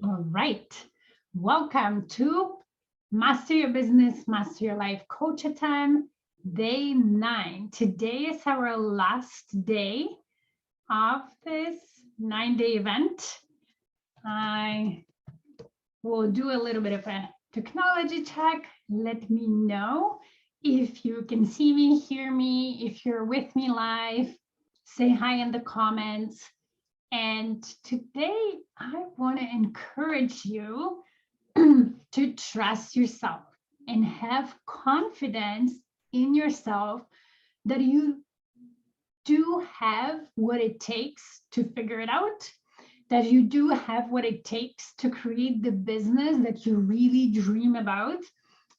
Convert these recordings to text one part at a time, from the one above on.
All right. Welcome to Master Your Business, Master Your Life Coachathon, day 9. Today is our last day of this 9-day event. I will do a little bit of a technology check. Let me know if you can see me, hear me, if you're with me live. Say hi in the comments. And today I want to encourage you to trust yourself and have confidence in yourself that you do have what it takes to figure it out, that you do have what it takes to create the business that you really dream about,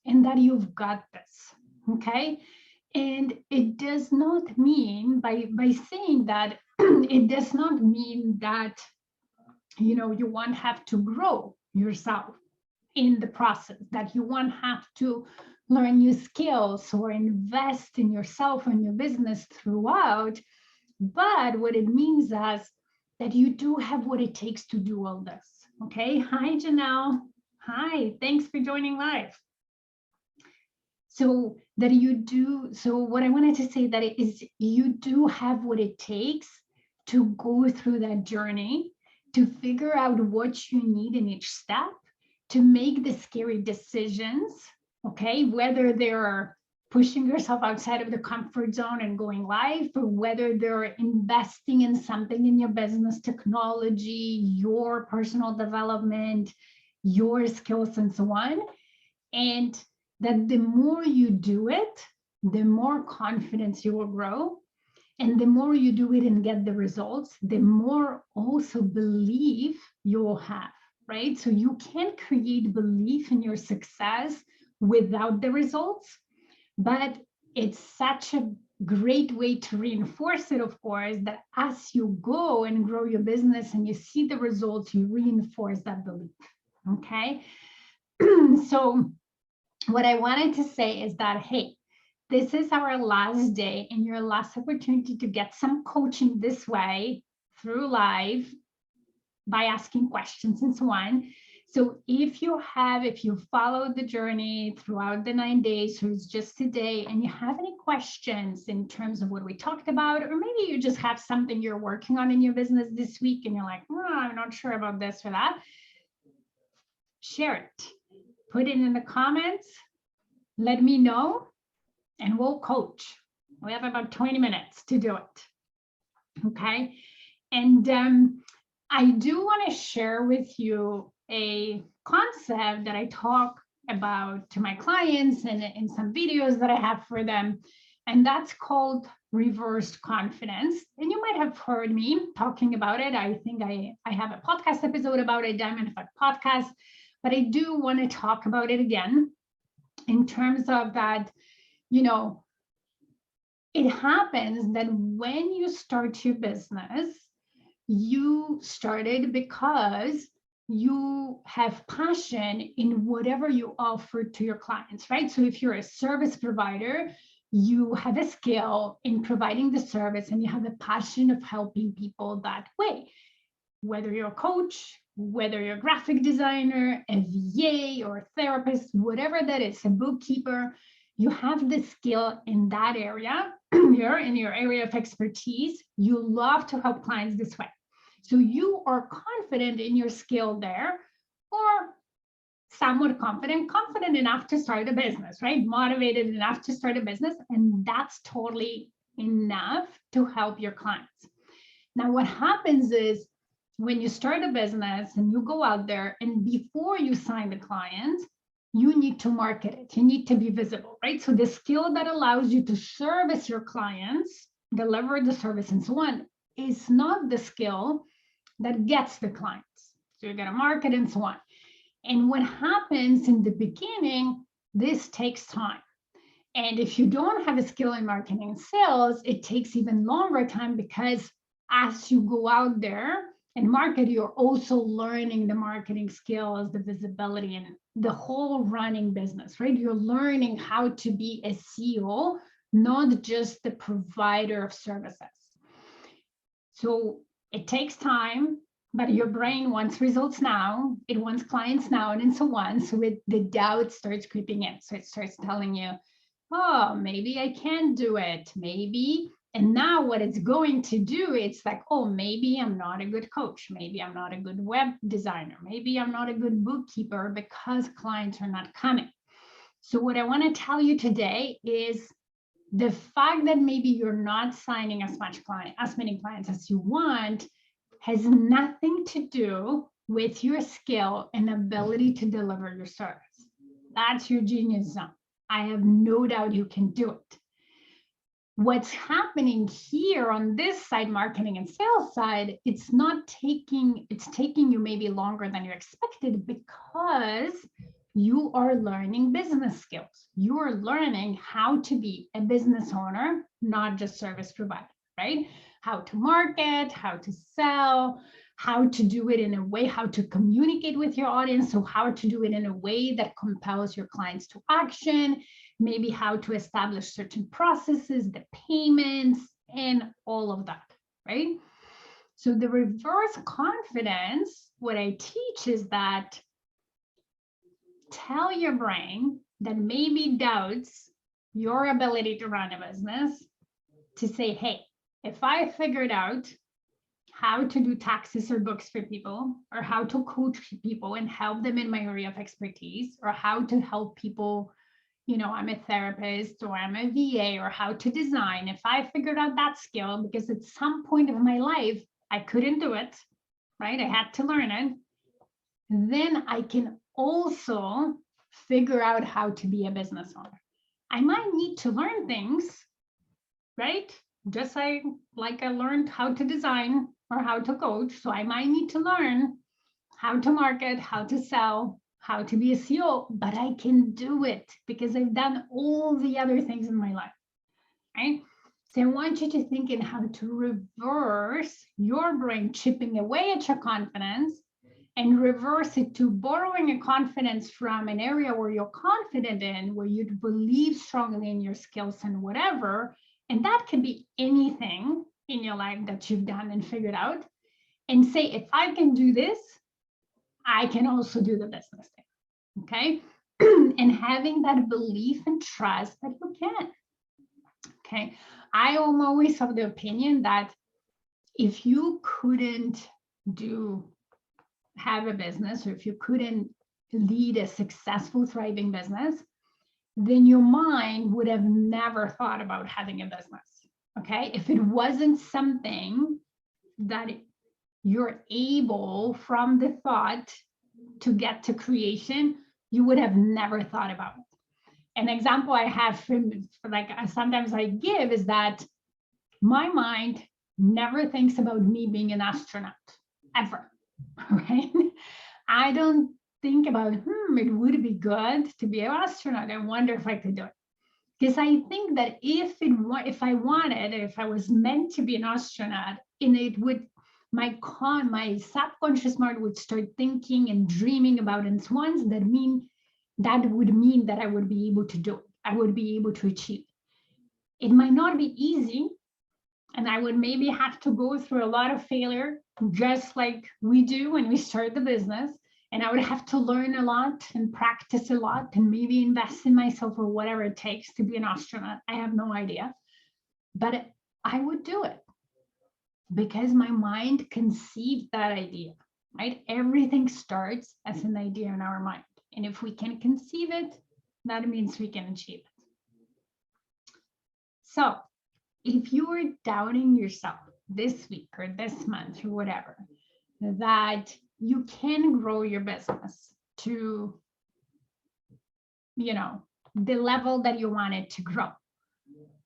and that you've got this. Okay. And it does not mean by saying that, it does not mean that you won't have to grow yourself in the process, that you won't have to learn new skills or invest in yourself and your business throughout. But what it means is that you do have what it takes to do all this. Okay. Hi, Janelle. Hi. Thanks for joining live. So that you do. So what I wanted to say that is you do have what it takes to go through that journey, to figure out what you need in each step, to make the scary decisions, okay? Whether they're pushing yourself outside of the comfort zone and going live, or whether they're investing in something in your business, technology, your personal development, your skills, and so on. And that the more you do it, the more confidence you will grow. And the more you do it and get the results, the more also belief you will have, right? So you can't create belief in your success without the results, but it's such a great way to reinforce it, of course, that as you go and grow your business and you see the results, you reinforce that belief, okay? So what I wanted to say is that, hey, this is our last day and your last opportunity to get some coaching this way through live by asking questions and so on. So if you followed the journey throughout the 9 days, so it's just today, and you have any questions in terms of what we talked about, or maybe you just have something you're working on in your business this week and you're like, I'm not sure about this or that, share it. Put it in the comments. Let me know. And we'll coach. We have about 20 minutes to do it. Okay. And I do want to share with you a concept that I talk about to my clients and in some videos that I have for them. And that's called reversed confidence. And you might have heard me talking about it. I think I have a podcast episode about it, Diamond Effect podcast, but I do want to talk about it again in terms of that. It happens that when you start your business, you started because you have passion in whatever you offer to your clients, right? So if you're a service provider, you have a skill in providing the service and you have a passion of helping people that way. Whether you're a coach, whether you're a graphic designer, a VA or a therapist, whatever that is, a bookkeeper, you have the skill in that area, you're in your area of expertise, you love to help clients this way. So you are confident in your skill there, or somewhat confident enough to start a business, right? Motivated enough to start a business, and that's totally enough to help your clients. Now, what happens is when you start a business and you go out there, and before you sign the client, you need to market it. You need to be visible, right? So the skill that allows you to service your clients, deliver the service and so on, is not the skill that gets the clients. So you got to market and so on. And what happens in the beginning, this takes time. And if you don't have a skill in marketing and sales, it takes even longer time, because as you go out there and market, you're also learning the marketing skills, the visibility, and the whole running business, right? You're learning how to be a CEO, not just the provider of services. So it takes time. But your brain wants results now, it wants clients now, and so on. So the doubt starts creeping in. So it starts telling you, oh, maybe I can't do it. Maybe. And now what it's going to do, it's like, oh, maybe I'm not a good coach. Maybe I'm not a good web designer. Maybe I'm not a good bookkeeper because clients are not coming. So what I want to tell you today is the fact that maybe you're not signing as many clients as you want has nothing to do with your skill and ability to deliver your service. That's your genius zone. I have no doubt you can do it. What's happening here on this side, marketing and sales side, it's taking you maybe longer than you expected because you are learning business skills. You are learning how to be a business owner, not just service provider, right? How to market, how to sell, how to do it in a way, how to communicate with your audience. So how to do it in a way that compels your clients to action, maybe how to establish certain processes, the payments, and all of that, right? So the reverse confidence, what I teach is that tell your brain that maybe doubts your ability to run a business to say, hey, if I figured out how to do taxes or books for people, or how to coach people and help them in my area of expertise, or how to help people, I'm a therapist or I'm a VA, or how to design, if I figured out that skill, because at some point of my life, I couldn't do it, right? I had to learn it. Then I can also figure out how to be a business owner. I might need to learn things, right? Just like I learned how to design or how to coach. So I might need to learn how to market, how to sell, how to be a CEO, but I can do it because I've done all the other things in my life, right? So I want you to think in how to reverse your brain chipping away at your confidence and reverse it to borrowing a confidence from an area where you're confident in, where you believe strongly in your skills and whatever. And that could be anything in your life that you've done and figured out. And say, if I can do this, I can also do the business thing. Okay. And having that belief and trust that you can. Okay. I am always of the opinion that if you couldn't have a business, or if you couldn't lead a successful, thriving business, then your mind would have never thought about having a business. Okay. If it wasn't something that you're able from the thought to get to creation, you would have never thought about it. An example I have sometimes I give is that my mind never thinks about me being an astronaut ever, right? I don't think about, it would be good to be an astronaut. I wonder if I could do it. Because I think that if I was meant to be an astronaut, and it would, my subconscious mind would start thinking and dreaming about and so on, that would mean that I would be able to do it. I would be able to achieve. It might not be easy, and I would maybe have to go through a lot of failure, just like we do when we start the business. And I would have to learn a lot and practice a lot and maybe invest in myself or whatever it takes to be an astronaut. I have no idea. But I would do it because my mind conceived that idea, right? Everything starts as an idea in our mind. And if we can conceive it, that means we can achieve it. So if you are doubting yourself this week or this month or whatever, that you can grow your business to, the level that you want it to grow,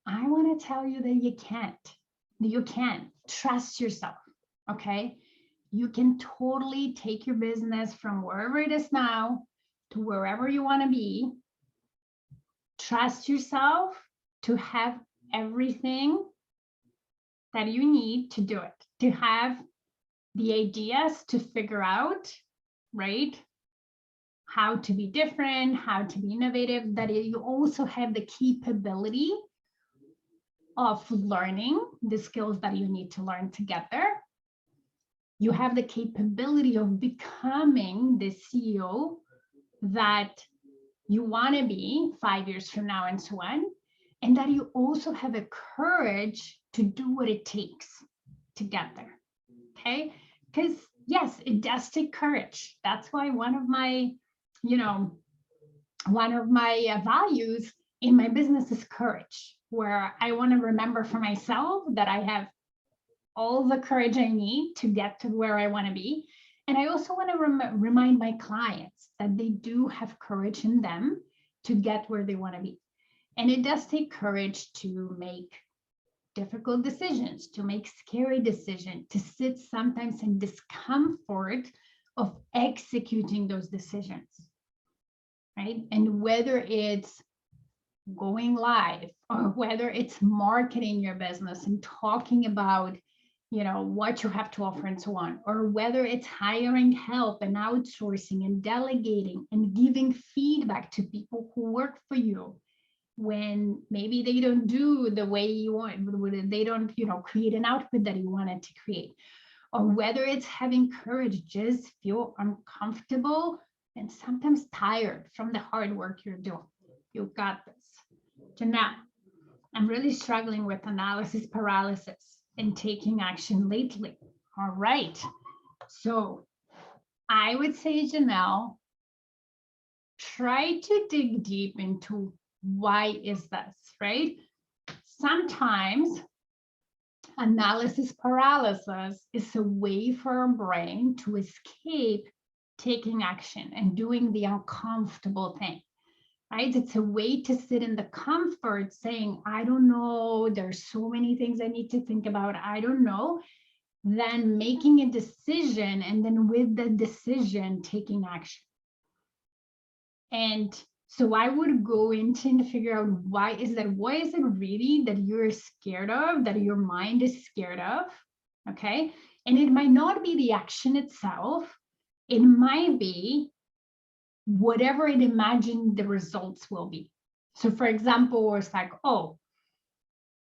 I want to tell you that you can't. You can. Trust yourself, okay? You can totally take your business from wherever it is now to wherever you want to be. Trust yourself to have everything that you need to do it, to have the ideas to figure out, right? How to be different, how to be innovative, that you also have the capability of learning the skills that you need to learn to get there. you have the capability of becoming the CEO that you want to be 5 years from now and so on, and that you also have a courage to do what it takes to get there. Okay, because yes, it does take courage. That's why one of my values in my business is courage, where I want to remember for myself that I have all the courage I need to get to where I want to be. And I also want to remind my clients that they do have courage in them to get where they want to be. And it does take courage to make difficult decisions, to make scary decisions, to sit sometimes in discomfort of executing those decisions, right? And whether it's going live or whether it's marketing your business and talking about what you have to offer and so on, or whether it's hiring help and outsourcing and delegating and giving feedback to people who work for you when maybe they don't do the way you want, they don't create an output that you wanted to create, or whether it's having courage, just feel uncomfortable and sometimes tired from the hard work you're doing. You got this. Janelle, I'm really struggling with analysis paralysis and taking action lately. All right. So I would say, Janelle, try to dig deep into why is this, right? Sometimes analysis paralysis is a way for our brain to escape taking action and doing the uncomfortable thing. Right? It's a way to sit in the comfort saying, I don't know, there's so many things I need to think about, I don't know, then making a decision, and then with the decision, taking action. And so I would go into and figure out why is it really that you're scared of, that your mind is scared of, okay? And it might not be the action itself, it might be whatever it imagined the results will be. So for example, it's like, oh,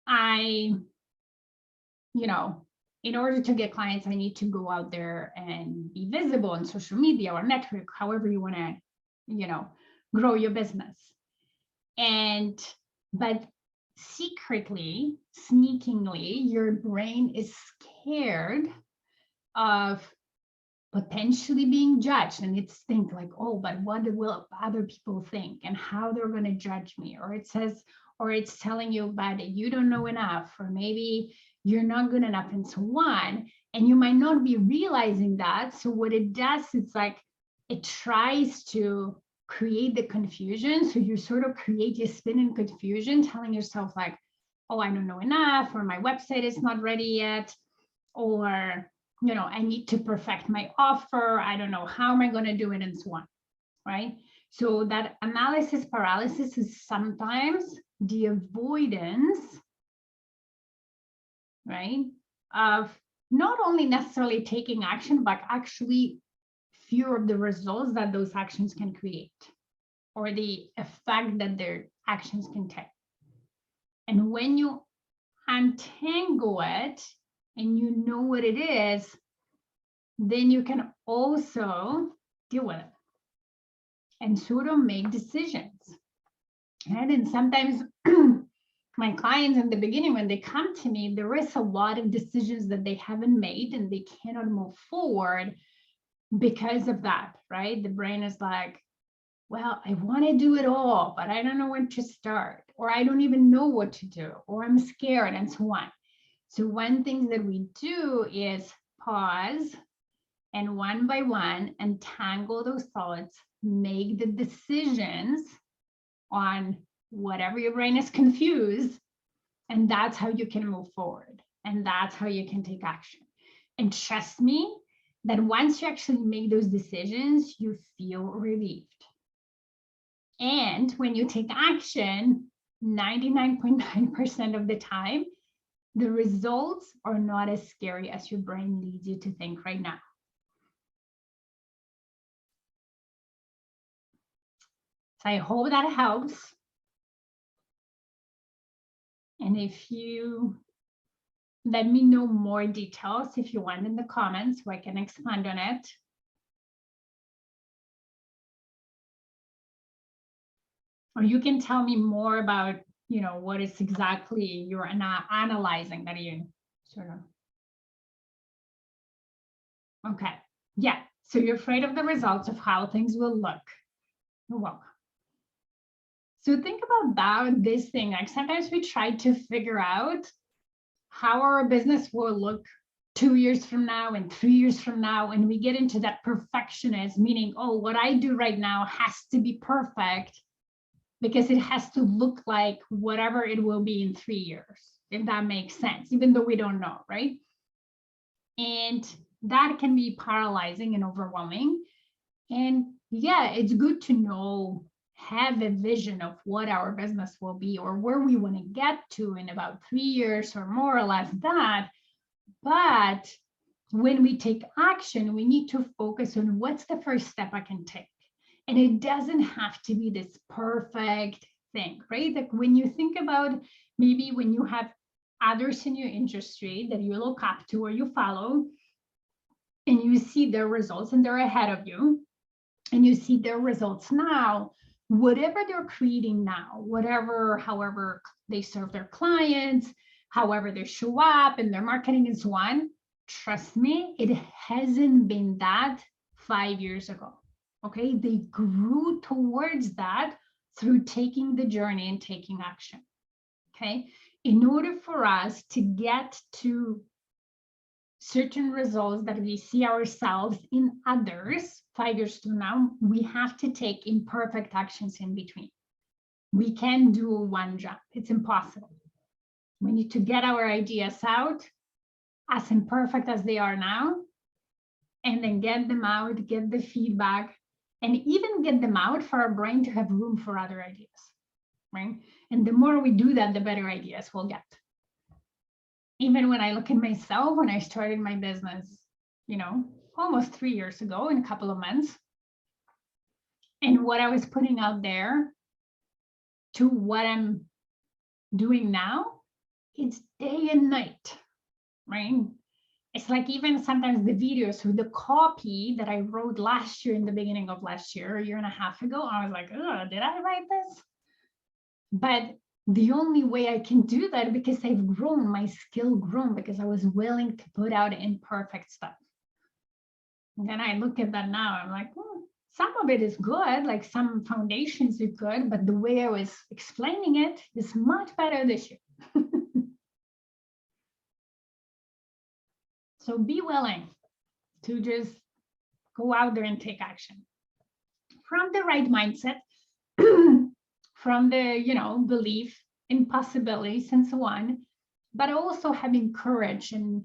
in order to get clients, I need to go out there and be visible on social media or network, however you want to, grow your business. But secretly, sneakingly, your brain is scared of potentially being judged, and it's think like, oh, but what will other people think and how they're going to judge me? Or it's telling you, but you don't know enough, or maybe you're not good enough, and so on. And you might not be realizing that. So what it does, it's like it tries to create the confusion. So you sort of create a spin in confusion, telling yourself like, oh, I don't know enough, or my website is not ready yet, or I need to perfect my offer. I don't know, how am I going to do it, and so on, right? So that analysis paralysis is sometimes the avoidance, right, of not only necessarily taking action, but actually fear of the results that those actions can create, or the effect that their actions can take. And when you untangle it, and you know what it is, then you can also deal with it and sort of make decisions. Right? And sometimes my clients in the beginning, when they come to me, there is a lot of decisions that they haven't made and they cannot move forward because of that, right? The brain is like, well, I want to do it all, but I don't know when to start, or I don't even know what to do, or I'm scared, and so on. So one thing that we do is pause and one by one untangle those thoughts, make the decisions on whatever your brain is confused, and that's how you can move forward, and that's how you can take action. And trust me that once you actually make those decisions, you feel relieved. And when you take action, 99.9% of the time, the results are not as scary as your brain leads you to think right now. So I hope that helps. And if you Let me know more details if you want in the comments so I can expand on it. Or you can tell me more about, what is exactly you're analyzing that you sort of. Okay. Yeah. So you're afraid of the results of how things will look. You're welcome. So think about this thing. Like sometimes we try to figure out how our business will look 2 years from now and 3 years from now. And we get into that perfectionist, meaning, oh, what I do right now has to be perfect because it has to look like whatever it will be in 3 years, if that makes sense, even though we don't know, right? And that can be paralyzing and overwhelming. And yeah, it's good to know, have a vision of what our business will be or where we want to get to in about 3 years or more or less that. But when we take action, we need to focus on what's the first step I can take. And it doesn't have to be this perfect thing, right? Like when you think about maybe when you have others in your industry that you look up to or you follow, and you see their results and they're ahead of you, and you see their results now, whatever they're creating now, however they serve their clients, however they show up in their marketing and so on, trust me, it hasn't been that 5 years ago. Okay, they grew towards that through taking the journey and taking action. Okay, in order for us to get to certain results that we see ourselves in others 5 years from now, we have to take imperfect actions in between. We can't do one jump. It's impossible. We need to get our ideas out as imperfect as they are now, and then get them out, get the feedback, and even get them out for our brain to have room for other ideas, right? And the more we do that, the better ideas we'll get. Even when I look at myself, when I started my business, almost 3 years ago in a couple of months, and what I was putting out there to what I'm doing now, it's day and night, right? It's like even sometimes the videos with the copy that I wrote last year in the beginning of last year, a year and a half ago, I was like, oh, did I write this? But the only way I can do that because I've grown, my skill grown, because I was willing to put out imperfect stuff. And then I look at that now, I'm like, some of it is good, like some foundations are good, but the way I was explaining it is much better this year. So be willing to just go out there and take action from the right mindset, from the, belief in possibilities and so on, but also having courage and,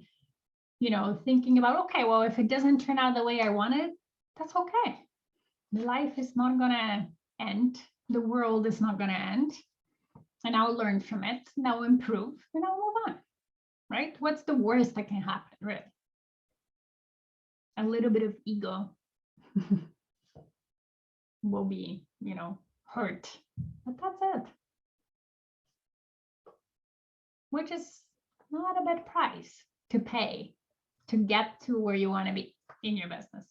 thinking about, okay, well, if it doesn't turn out the way I wanted, that's okay. Life is not going to end. The world is not going to end. And I'll learn from it. And I'll improve and I'll move on, right? What's the worst that can happen, really? A little bit of ego will be, hurt. But that's it. Which is not a bad price to pay to get to where you want to be in your business.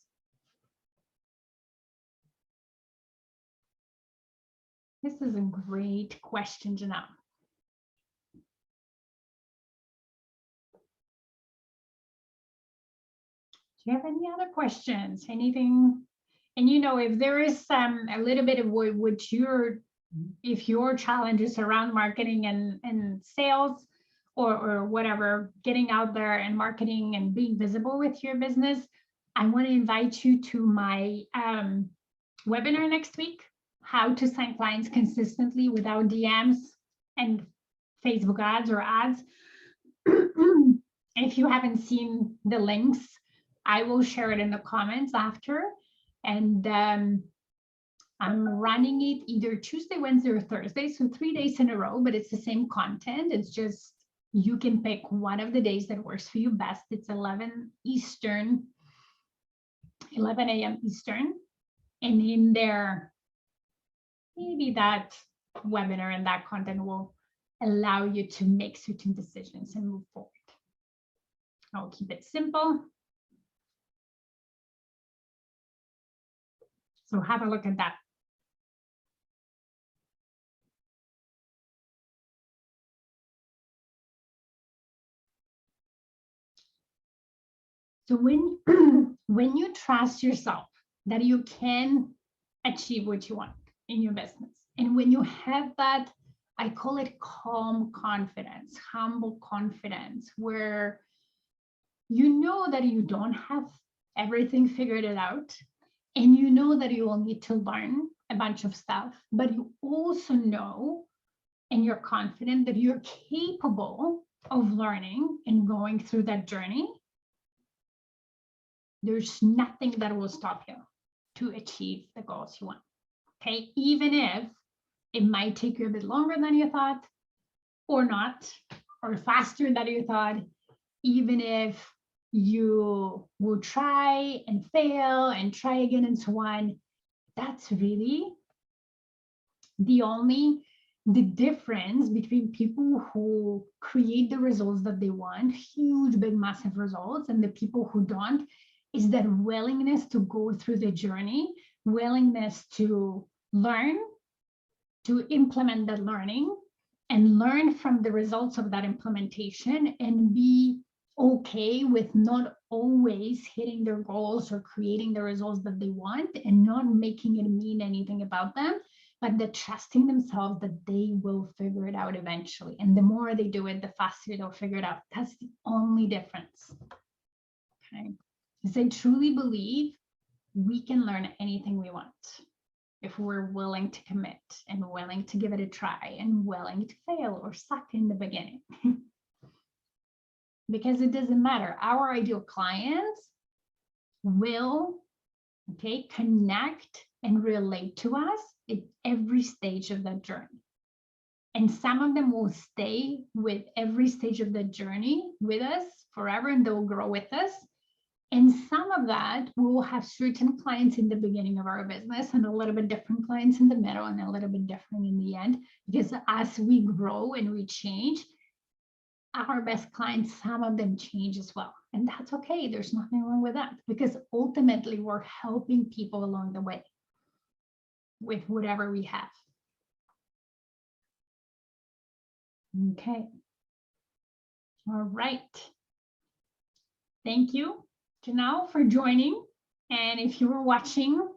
This is a great question, Janelle. Do you have any other questions? Anything? And if there is a little bit of what if your challenges around marketing and sales or whatever, getting out there and marketing and being visible with your business, I want to invite you to my webinar next week, how to sign clients consistently without DMs and Facebook ads or ads. If you haven't seen the links, I will share it in the comments after. And I'm running it either Tuesday, Wednesday, or Thursday. So 3 days in a row, but it's the same content. It's just you can pick one of the days that works for you best. It's 11 a.m. Eastern. And in there, maybe that webinar and that content will allow you to make certain decisions and move forward. I'll keep it simple. So have a look at that. So when, when you trust yourself that you can achieve what you want in your business, and when you have that, I call it calm confidence, humble confidence, where you know that you don't have everything figured out, and you know that you will need to learn a bunch of stuff, but you also know and you're confident that you're capable of learning and going through that journey, there's nothing that will stop you to achieve the goals you want. Okay, even if it might take you a bit longer than you thought, or not, or faster than you thought, even if you will try and fail and try again and so on, that's really the difference between people who create the results that they want, huge, big, massive results, and the people who don't, is that willingness to go through the journey, willingness to learn, to implement that learning, and learn from the results of that implementation, and be okay with not always hitting their goals or creating the results that they want, and not making it mean anything about them, but the trusting themselves that they will figure it out eventually. And the more they do it, the faster they'll figure it out. That's the only difference. Okay. Because I truly believe we can learn anything we want if we're willing to commit and willing to give it a try and willing to fail or suck in the beginning. Because it doesn't matter. Our ideal clients will, okay, connect and relate to us at every stage of that journey. And some of them will stay with every stage of the journey with us forever, and they'll grow with us. And some of that, we will have certain clients in the beginning of our business and a little bit different clients in the middle and a little bit different in the end, because as we grow and we change, our best clients, some of them change as well. And that's okay. There's nothing wrong with that, because ultimately we're helping people along the way with whatever we have. Okay. All right. Thank you, Janelle, for joining. And if you were watching,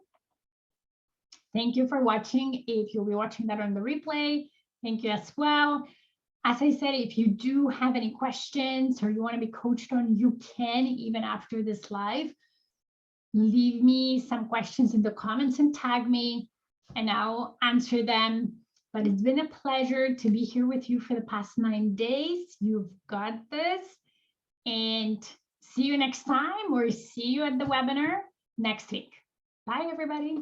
thank you for watching. If you'll be watching that on the replay, thank you as well. As I said, if you do have any questions or you want to be coached on, you can, even after this live, leave me some questions in the comments and tag me, and I'll answer them. But it's been a pleasure to be here with you for the past 9 days. You've got this. And see you next time, or see you at the webinar next week. Bye, everybody.